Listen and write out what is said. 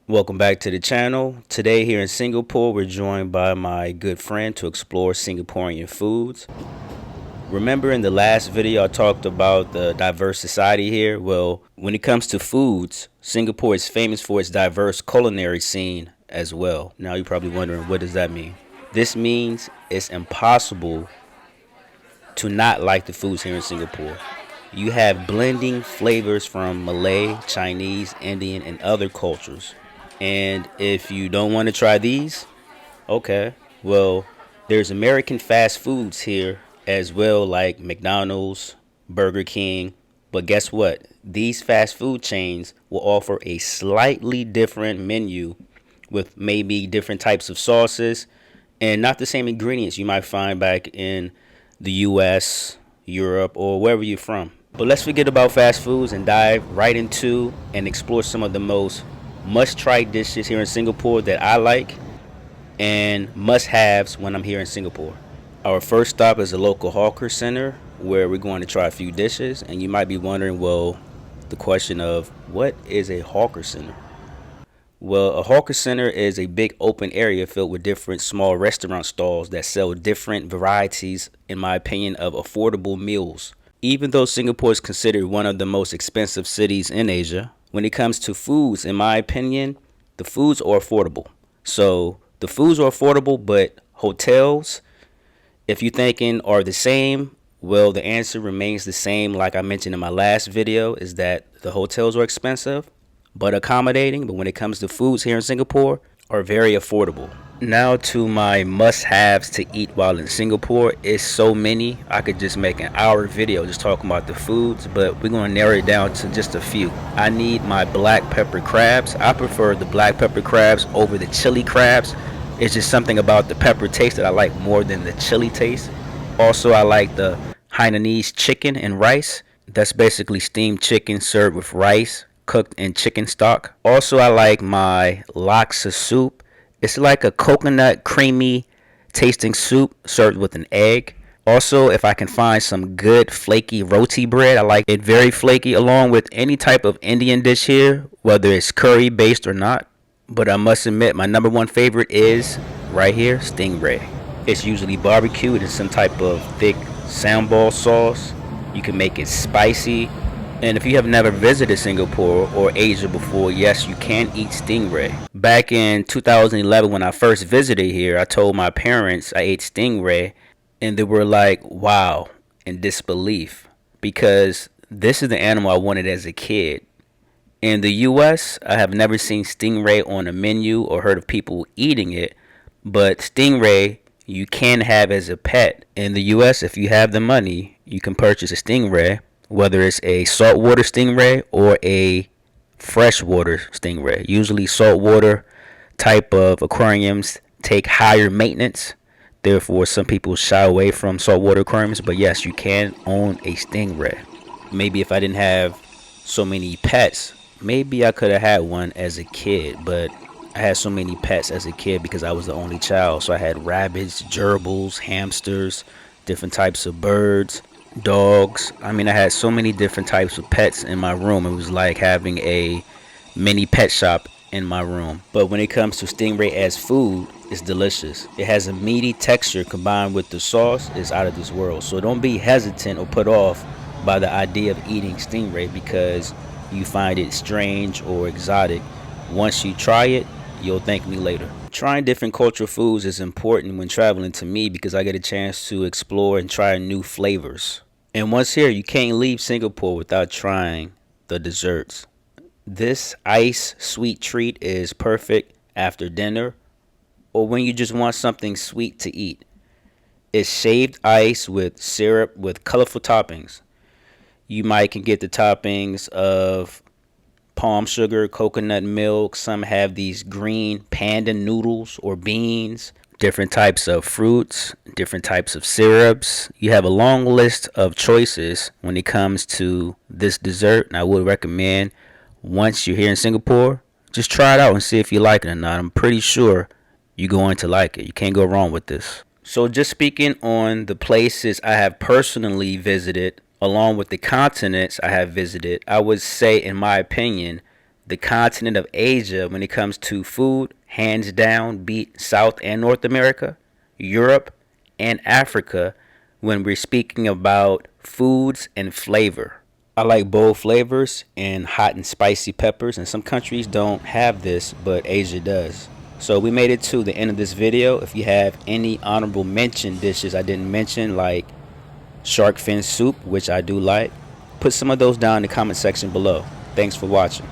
Welcome back to the channel. Today here in Singapore, we're joined by my good friend to explore Singaporean foods. Remember in the last video I talked about the diverse society here? Well, when it comes to foods, Singapore is famous for its diverse culinary scene as well. Now you're probably wondering, what does that mean? This means it's impossible to not like the foods here in Singapore. You have blending flavors from Malay, Chinese, Indian, and other cultures. And if you don't want to try these, okay, well, there's American fast foods here as well, like McDonald's, Burger King. But guess what? These fast food chains will offer a slightly different menu with maybe different types of sauces and not the same ingredients you might find back in the US, Europe, or wherever you're from. But let's forget about fast foods and dive right into and explore some of the most must-try dishes here in Singapore that I like and must-haves when I'm here in Singapore. Our first stop is a local hawker center where we're going to try a few dishes, and you might be wondering, well, the question of what is a hawker center? Well, a hawker center is a big open area filled with different small restaurant stalls that sell different varieties, in my opinion, of affordable meals. Even though Singapore is considered one of the most expensive cities in Asia, when it comes to foods, in my opinion, the foods are affordable. So the foods are affordable, but hotels, if you're thinking are the same, well, the answer remains the same. Like I mentioned in my last video, is that the hotels are expensive but accommodating. But when it comes to foods here in Singapore, are very affordable. Now to my must-haves to eat while in Singapore. It's so many. I could just make an hour video just talking about the foods, but we're going to narrow it down to just a few. I need my black pepper crabs. I prefer the black pepper crabs over the chili crabs. It's just something about the pepper taste that I like more than the chili taste. Also, I like the Hainanese chicken and rice. That's basically steamed chicken served with rice cooked in chicken stock. Also, I like my laksa soup. It's like a coconut creamy tasting soup served with an egg. Also, if I can find some good flaky roti bread, I like it very flaky, along with any type of Indian dish here, whether it's curry based or not. But I must admit, my number one favorite is right here, stingray. It's usually barbecued in some type of thick sambal sauce. You can make it spicy. And if you have never visited Singapore or Asia before, yes, you can eat stingray. Back in 2011, when I first visited here, I told my parents I ate stingray, and they were like, wow, in disbelief, because this is the animal I wanted as a kid. In the US, I have never seen stingray on a menu or heard of people eating it, but stingray you can have as a pet. In the US, if you have the money, you can purchase a stingray, whether it's a saltwater stingray or a freshwater stingray. Usually saltwater type of aquariums take higher maintenance. Therefore, some people shy away from saltwater aquariums. But yes, you can own a stingray. Maybe if I didn't have so many pets, maybe I could have had one as a kid. But I had so many pets as a kid because I was the only child. So I had rabbits, gerbils, hamsters, different types of birds, dogs. I mean, I had so many different types of pets in my room. It was like having a mini pet shop in my room. But when it comes to stingray as food, it's delicious. It has a meaty texture combined with the sauce is out of this world. So don't be hesitant or put off by the idea of eating stingray because you find it strange or exotic. Once you try it, you'll thank me later. Trying different cultural foods is important when traveling to me because I get a chance to explore and try new flavors. And once here, you can't leave Singapore without trying the desserts. This ice sweet treat is perfect after dinner or when you just want something sweet to eat. It's shaved ice with syrup with colorful toppings. You might can get the toppings of palm sugar, coconut milk. Some have these green panda noodles or beans, different types of fruits, different types of syrups. You have a long list of choices when it comes to this dessert. And I would recommend once you're here in Singapore, just try it out and see if you like it or not. I'm pretty sure you're going to like it. You can't go wrong with this. So just speaking on the places I have personally visited, along with the continents I have visited, I would say, in my opinion, the continent of Asia when it comes to food, hands down, beat South and North America, Europe, and Africa when we're speaking about foods and flavor. I like bold flavors and hot and spicy peppers, and some countries don't have this, but Asia does. So we made it to the end of this video. If you have any honorable mention dishes I didn't mention, like shark fin soup, which I do like, put some of those down in the comment section below. Thanks for watching.